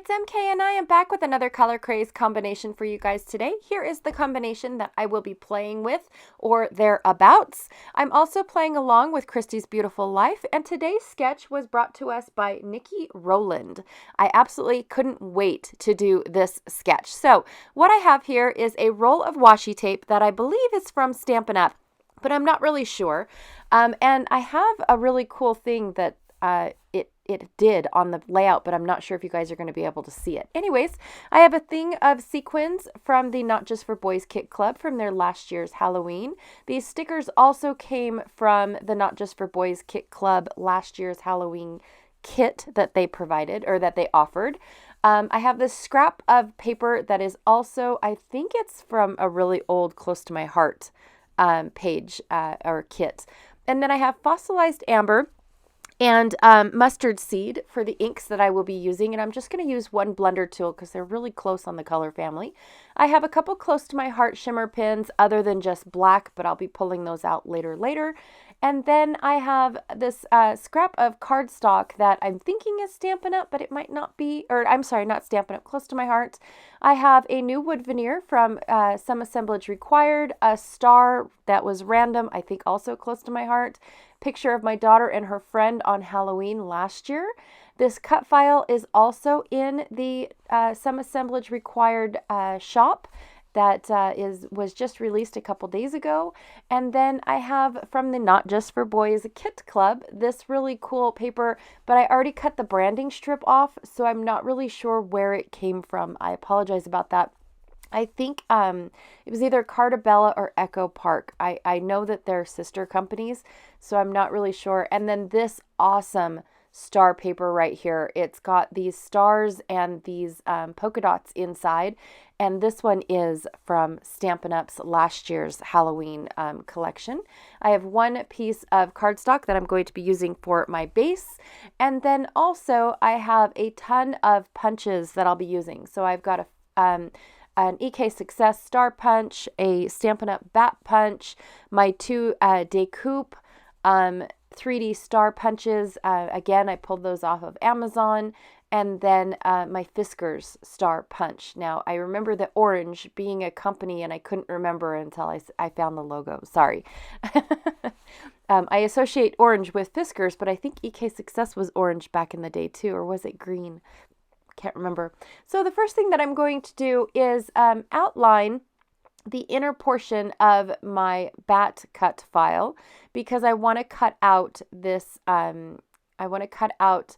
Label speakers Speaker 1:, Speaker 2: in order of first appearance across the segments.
Speaker 1: it's MK and I am back with another Color Craze combination for you guys today. Here is the combination that I will be playing with or thereabouts. I'm also playing along with Christy's Beautiful Life, and today's sketch was brought to us by Nikki Rowland. I absolutely couldn't wait to do this sketch. So what I have here is a roll of washi tape that I believe is from Stampin' Up, but I'm not really sure. And I have a really cool thing that it did on the layout, but I'm not sure if you guys are going to be able to see it. Anyways, I have a thing of sequins from the Not Just for Boys Kit Club from their last year's Halloween. These stickers also came from the Not Just for Boys Kit Club last year's Halloween kit that they provided, or that they offered. I have this scrap of paper that is also, I think it's from a really old Close to My Heart page or kit. And then I have fossilized amber and mustard seed for the inks that I will be using. And I'm just going to use one blender tool because they're really close on the color family. I have a couple Close to My Heart shimmer pins other than just black, but I'll be pulling those out later. And then I have this scrap of cardstock that I'm thinking is Stampin' Up, but it might not be, or I'm sorry, not Stampin' Up, Close to My Heart. I have a new wood veneer from Some Assemblage Required, a star that was random, I think also Close to My Heart, picture of my daughter and her friend on Halloween last year. This cut file is also in the Some Assemblage Required shop that was just released a couple days ago. And then I have from the Not Just for Boys Kit Club this really cool paper, but I already cut the branding strip off, so I'm not really sure where it came from. I apologize about that. I think it was either Cartabella or Echo Park. I know that they're sister companies, so I'm not really sure. And then this awesome star paper right here. It's got these stars and these polka dots inside. And this one is from Stampin' Up's last year's Halloween collection. I have one piece of cardstock that I'm going to be using for my base. And then also I have a ton of punches that I'll be using. So I've got an EK Success Star Punch, a Stampin' Up Bat Punch, my two Decoupe 3D Star Punches. Again, I pulled those off of Amazon. And then my Fiskars Star Punch. Now, I remember the orange being a company, and I couldn't remember until I found the logo. Sorry. I associate orange with Fiskars, but I think EK Success was orange back in the day too, or was it green? Can't remember. So the first thing that I'm going to do is outline the inner portion of my bat cut file, because I want to cut out this, I want to cut out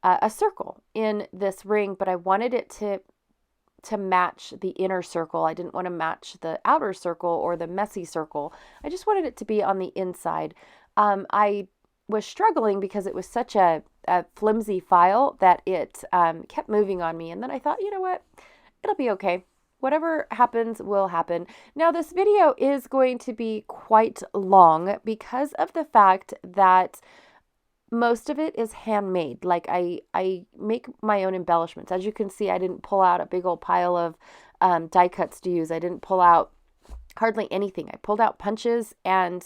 Speaker 1: a circle in this ring, but I wanted it to match the inner circle. I didn't want to match the outer circle or the messy circle. I just wanted it to be on the inside. I was struggling because it was such a flimsy file that it kept moving on me. And then I thought, you know what? It'll be okay. Whatever happens will happen. Now, this video is going to be quite long because of the fact that most of it is handmade. Like I make my own embellishments. As you can see, I didn't pull out a big old pile of die cuts to use. I didn't pull out hardly anything. I pulled out punches and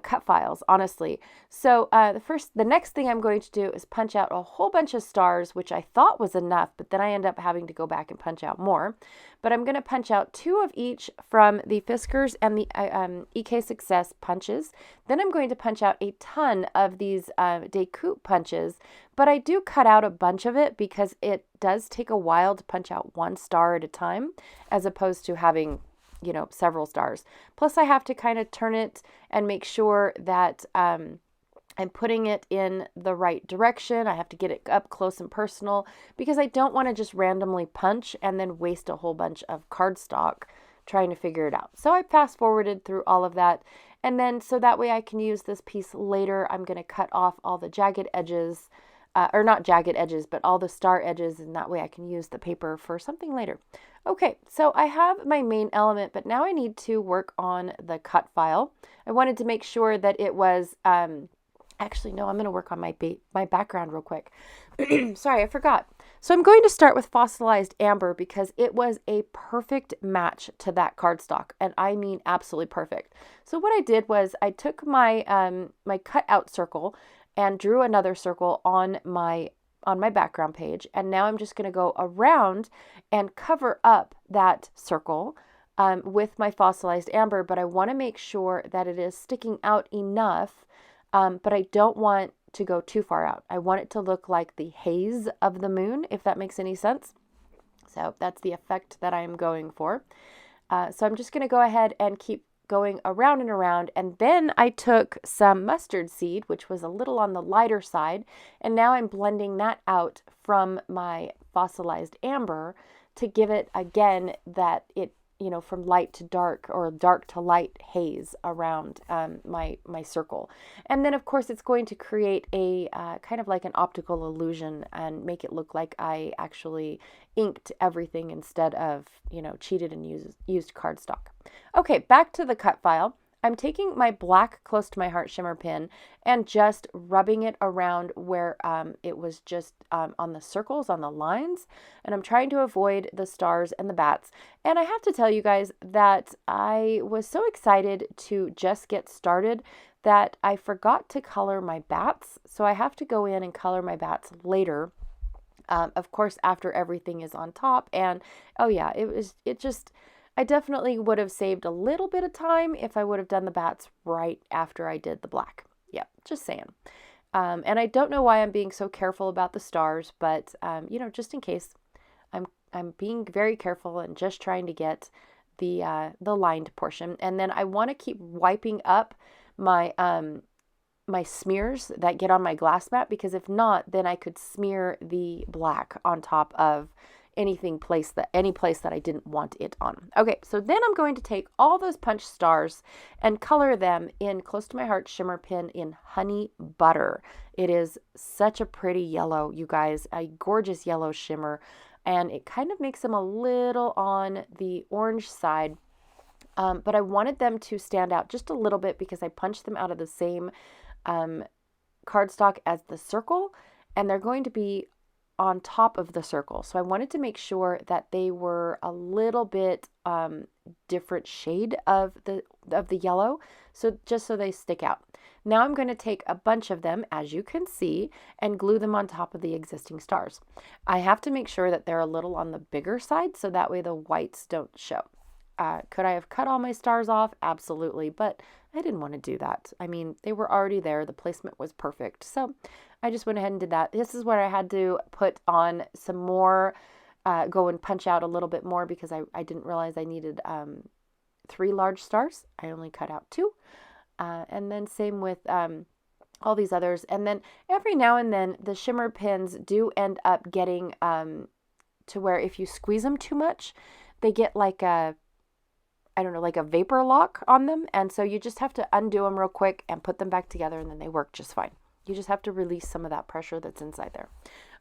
Speaker 1: cut files, honestly. So the next thing I'm going to do is punch out a whole bunch of stars, which I thought was enough, but then I end up having to go back and punch out more. But I'm going to punch out 2 of each from the Fiskars and the EK Success punches. Then I'm going to punch out a ton of these Decoupe punches, but I do cut out a bunch of it because it does take a while to punch out one star at a time, as opposed to having several stars. Plus I have to kind of turn it and make sure that I'm putting it in the right direction. I have to get it up close and personal because I don't want to just randomly punch and then waste a whole bunch of cardstock trying to figure it out. So I fast forwarded through all of that. And then so that way I can use this piece later. I'm going to cut off all the jagged edges, or not jagged edges, but all the star edges, and that way I can use the paper for something later. Okay, so I have my main element, but now I need to work on the cut file. I wanted to make sure that it was, actually, no, I'm going to work on my background real quick. Sorry, I forgot. So I'm going to start with fossilized amber because it was a perfect match to that cardstock, and I mean absolutely perfect. So what I did was I took my my cut out circle and drew another circle on my on my background page. And now I'm just going to go around and cover up that circle with my fossilized amber, but I want to make sure that it is sticking out enough, but I don't want to go too far out. I want it to look like the haze of the moon, if that makes any sense. So that's the effect that I'm going for. So I'm just going to go ahead and keep going around and around. And then I took some mustard seed, which was a little on the lighter side. And now I'm blending that out from my fossilized amber to give it, again, that it, from light to dark or dark to light haze around my circle. And then, of course, it's going to create a kind of like an optical illusion and make it look like I actually inked everything instead of, cheated and used cardstock. Okay, back to the cut file. I'm taking my black Close to My Heart shimmer pin and just rubbing it around where it was just on the circles, on the lines, and I'm trying to avoid the stars and the bats. And I have to tell you guys that I was so excited to just get started that I forgot to color my bats, so I have to go in and color my bats later. Of course, after everything is on top, and oh yeah, I definitely would have saved a little bit of time if I would have done the bats right after I did the black. Yeah, just saying. And I don't know why I'm being so careful about the stars, but just in case, I'm being very careful and just trying to get the lined portion. And then I want to keep wiping up my my smears that get on my glass mat, because if not, then I could smear the black on top of any place that I didn't want it on. Okay, so then I'm going to take all those punch stars and color them in Close to My Heart shimmer pin in Honey Butter. It is such a pretty yellow, you guys, a gorgeous yellow shimmer, and it kind of makes them a little on the orange side. But I wanted them to stand out just a little bit because I punched them out of the same cardstock as the circle, and they're going to be on top of the circle. So I wanted to make sure that they were a little bit different shade of the yellow, so just so they stick out. Now I'm going to take a bunch of them, as you can see, and glue them on top of the existing stars. I have to make sure that they're a little on the bigger side, so that way the whites don't show. Could I have cut all my stars off? Absolutely, but I didn't want to do that. I mean, they were already there. The placement was perfect. So I just went ahead and did that. This is where I had to put on some more, go and punch out a little bit more, because I didn't realize I needed 3 large stars. I only cut out 2. And then same with all these others. And then every now and then the shimmer pins do end up getting to where if you squeeze them too much, they get like a vapor lock on them. And so you just have to undo them real quick and put them back together, and then they work just fine. You just have to release some of that pressure that's inside there.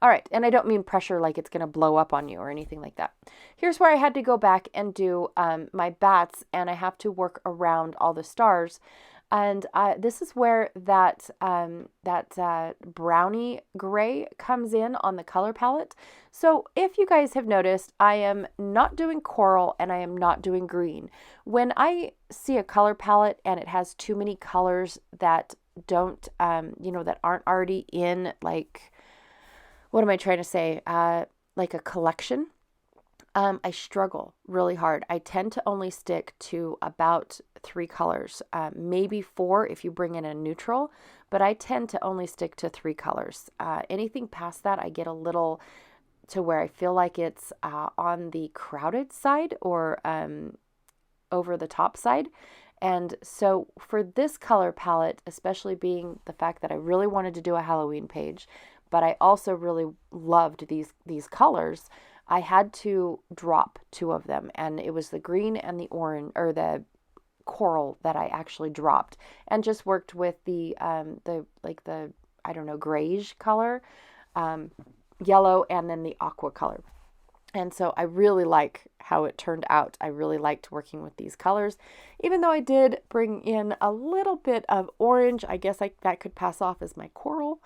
Speaker 1: All right, and I don't mean pressure like it's going to blow up on you or anything like that. Here's where I had to go back and do my bats, and I have to work around all the stars. And this is where that brownie gray comes in on the color palette. So if you guys have noticed, I am not doing coral and I am not doing green. When I see a color palette and it has too many colors that don't, that aren't already in, like, what am I trying to say? Like a collection. I struggle really hard. I tend to only stick to about 3 colors, maybe 4 if you bring in a neutral, but I tend to only stick to 3 colors. Anything past that, I get a little to where I feel like it's on the crowded side or over the top side. And so for this color palette, especially being the fact that I really wanted to do a Halloween page, but I also really loved these colors, I had to drop 2 of them, and it was the green and the orange, or the coral, that I actually dropped, and just worked with the grayish color, yellow, and then the aqua color. And so I really like how it turned out. I really liked working with these colors, even though I did bring in a little bit of orange. I guess that could pass off as my coral.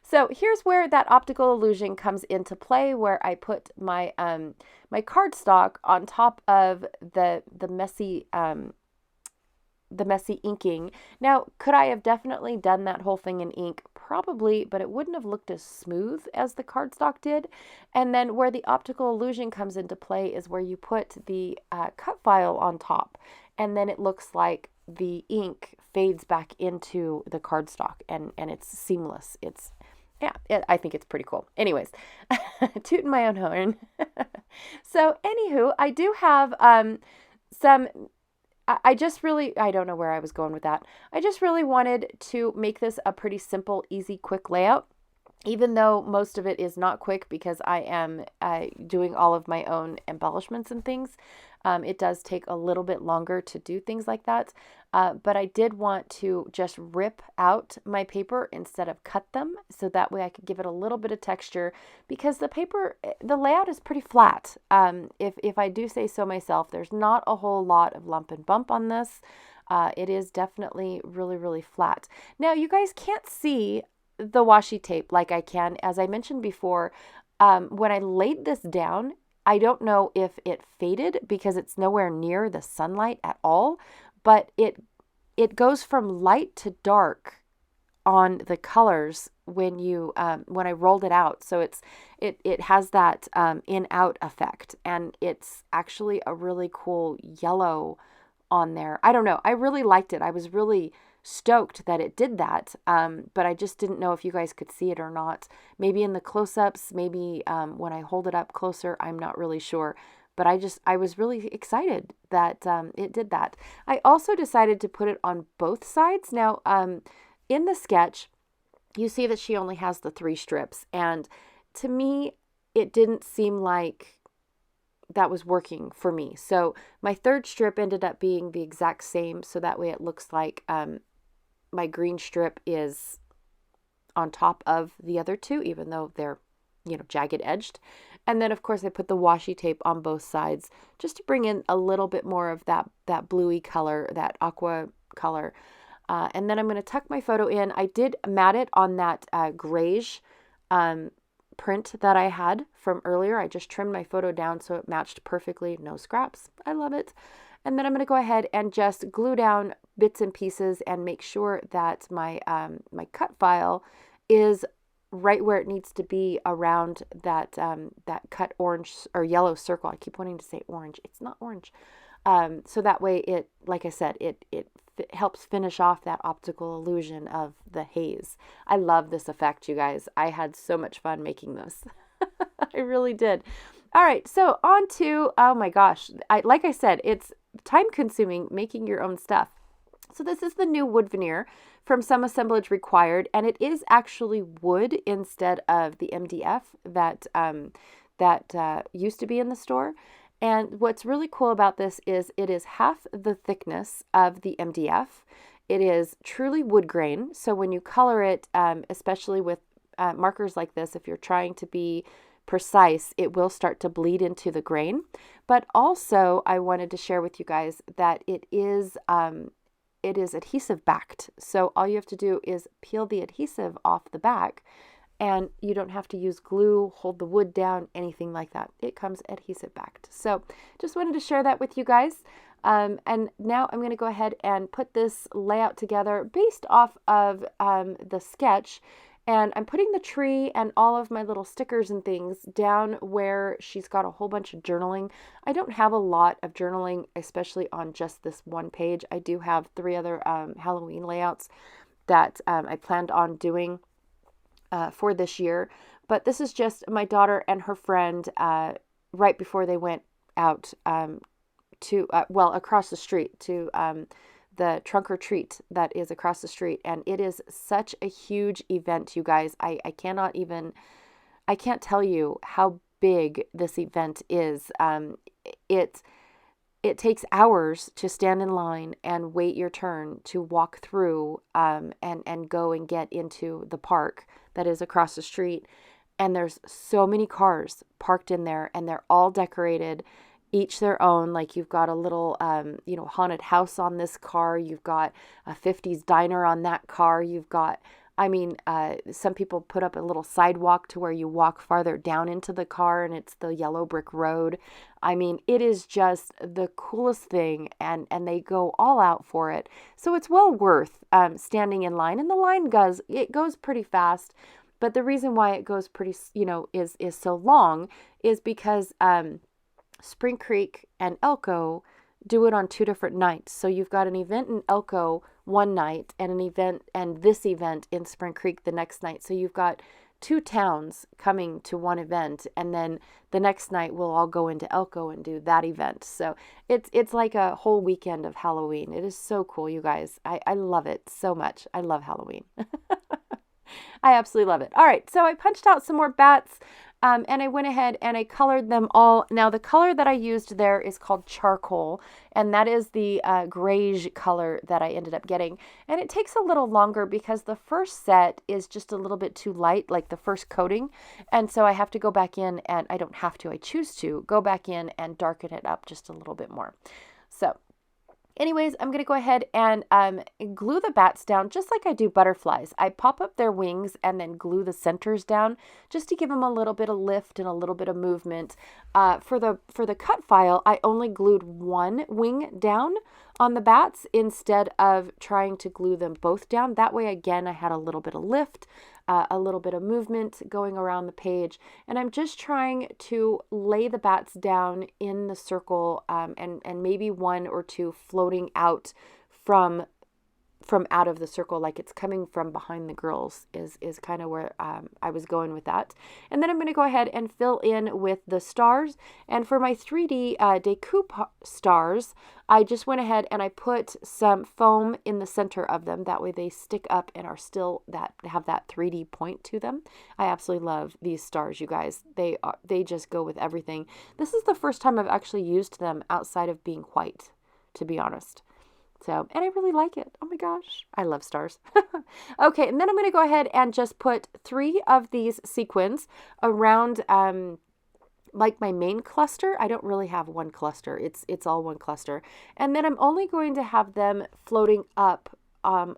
Speaker 1: So here's where that optical illusion comes into play, where I put my my cardstock on top of the messy inking. Now, could I have definitely done that whole thing in ink? probably, but it wouldn't have looked as smooth as the cardstock did. And then where the optical illusion comes into play is where you put the cut file on top, and then it looks like the ink fades back into the cardstock, and it's seamless. I think it's pretty cool. Anyways, tooting my own horn. So anywho, I do have some, I don't know where I was going with that. I just really wanted to make this a pretty simple, easy, quick layout, even though most of it is not quick because I am doing all of my own embellishments and things. It does take a little bit longer to do things like that. But I did want to just rip out my paper instead of cut them, so that way I could give it a little bit of texture, because the paper, the layout is pretty flat. If I do say so myself, there's not a whole lot of lump and bump on this. It is definitely really, really flat. Now, you guys can't see the washi tape like I can. As I mentioned before, when I laid this down, I don't know if it faded because it's nowhere near the sunlight at all, but it goes from light to dark on the colors when I rolled it out. So it has that in-out effect, and it's actually a really cool yellow on there. I don't know. I really liked it. I was really stoked that it did that, but I just didn't know if you guys could see it or not. Maybe in the close-ups, maybe when I hold it up closer, I'm not really sure. But I was really excited that it did that. I also decided to put it on both sides. Now, in the sketch, you see that she only has the 3 strips, and to me, it didn't seem like that was working for me. So my 3rd strip ended up being the exact same, so that way it looks like my green strip is on top of the other 2, even though they're, jagged edged. And then of course I put the washi tape on both sides just to bring in a little bit more of that bluey color, that aqua color. And then I'm going to tuck my photo in. I did mat it on that grayish print that I had from earlier. I just trimmed my photo down so it matched perfectly. No scraps. I love it. And then I'm going to go ahead and just glue down bits and pieces and make sure that my my cut file is right where it needs to be around that that cut orange or yellow circle. I keep wanting to say orange. It's not orange. So that way it, like I said, it helps finish off that optical illusion of the haze. I love this effect, you guys. I had so much fun making this. I really did. All right, so on to, oh my gosh, like I said, it's time consuming making your own stuff. So this is the new wood veneer from Some Assemblage Required, and it is actually wood instead of the MDF that used to be in the store. And what's really cool about this is it is half the thickness of the MDF. It is truly wood grain. So when you color it, especially with markers like this, if you're trying to be precise, it will start to bleed into the grain. But also, I wanted to share with you guys that it is adhesive backed. So all you have to do is peel the adhesive off the back, and you don't have to use glue, hold the wood down, anything like that. It comes adhesive backed. So just wanted to share that with you guys. And now I'm going to go ahead and put this layout together based off of the sketch. And I'm putting the tree and all of my little stickers and things down where she's got a whole bunch of journaling. I don't have a lot of journaling, especially on just this one page. I do have 3 other Halloween layouts that I planned on doing for this year. But this is just my daughter and her friend right before they went out to, across the street to the trunk or treat that is across the street. And it is such a huge event, you guys. I can't tell you how big this event is. It takes hours to stand in line and wait your turn to walk through and go and get into the park that is across the street. And there's so many cars parked in there, and they're all decorated, each their own. Like you've got a little, haunted house on this car. You've got a 50s diner on that car. You've got I mean, some people put up a little sidewalk to where you walk farther down into the car and it's the yellow brick road. I mean, it is just the coolest thing, and they go all out for it. So it's well worth standing in line. And the line goes pretty fast. But the reason why it goes pretty, is so long is because Spring Creek and Elko do it on 2 different nights. So you've got an event in Elko one night and this event in Spring Creek the next night. So you've got 2 towns coming to one event, and then the next night we'll all go into Elko and do that event. So it's like a whole weekend of Halloween. It is so cool, you guys. I love it so much. I love Halloween. I absolutely love it. All right, so I punched out some more bats, and I went ahead and I colored them all. Now, the color that I used there is called charcoal, and that is the grayish color that I ended up getting. And it takes a little longer because the first set is just a little bit too light, like the first coating. And so I have to go back in, and I don't have to, I choose to go back in and darken it up just a little bit more. So anyways, I'm going to go ahead and glue the bats down just like I do butterflies. I pop up their wings and then glue the centers down just to give them a little bit of lift and a little bit of movement. For the cut file, I only glued one wing down on the bats instead of trying to glue them both down. That way, again, I had a little bit of lift, a little bit of movement going around the page. And I'm just trying to lay the bats down in the circle, and maybe 1 or 2 floating out from out of the circle, like it's coming from behind the girls is kind of where I was going with that. And then I'm going to go ahead and fill in with the stars. And for my 3D decoupe stars, I just went ahead and I put some foam in the center of them. That way they stick up and are still have that 3D point to them. I absolutely love these stars, you guys. They just go with everything. This is the first time I've actually used them outside of being white, to be honest. So, and I really like it. Oh my gosh, I love stars. Okay, and then I'm going to go ahead and just put 3 of these sequins around like my main cluster. I don't really have one cluster. It's all one cluster. And then I'm only going to have them floating up on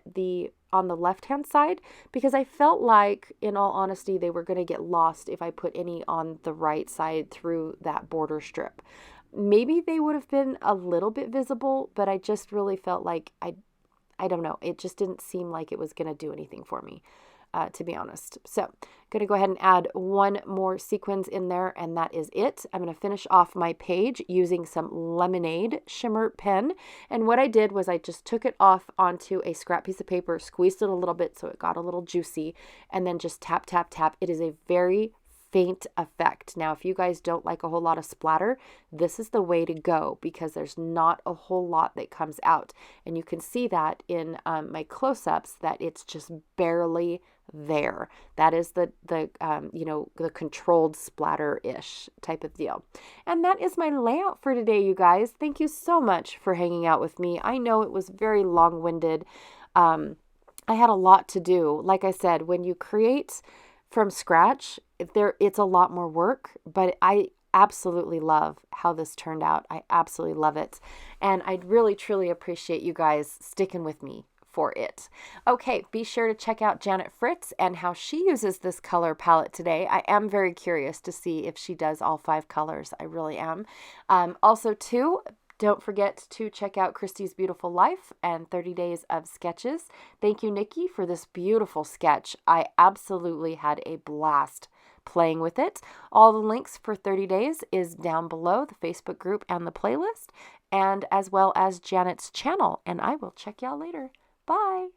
Speaker 1: the left-hand side, because I felt like, in all honesty, they were going to get lost if I put any on the right side through that border strip. Maybe they would have been a little bit visible, but I just really felt like I don't know. It just didn't seem like it was going to do anything for me, to be honest. So I'm going to go ahead and add 1 more sequins in there, and that is it. I'm going to finish off my page using some Lemonade shimmer pen. And what I did was I just took it off onto a scrap piece of paper, squeezed it a little bit so it got a little juicy, and then just tap, tap, tap. It is a very faint effect. Now, if you guys don't like a whole lot of splatter, this is the way to go, because there's not a whole lot that comes out. And you can see that in my close-ups, that it's just barely there. That is the controlled splatter-ish type of deal. And that is my layout for today, you guys. Thank you so much for hanging out with me. I know it was very long-winded. I had a lot to do. Like I said, when you create from scratch, it's a lot more work, but I absolutely love how this turned out. I absolutely love it. And I really, truly appreciate you guys sticking with me for it. Okay, be sure to check out Janet Fritz and how she uses this color palette today. I am very curious to see if she does all 5 colors. I really am. Also, too, don't forget to check out Christy's Beautiful Life and 30 Days of Sketches. Thank you, Nikki, for this beautiful sketch. I absolutely had a blast playing with it. All the links for 30 Days is down below, the Facebook group and the playlist, and as well as Janet's channel. And I will check y'all later. Bye.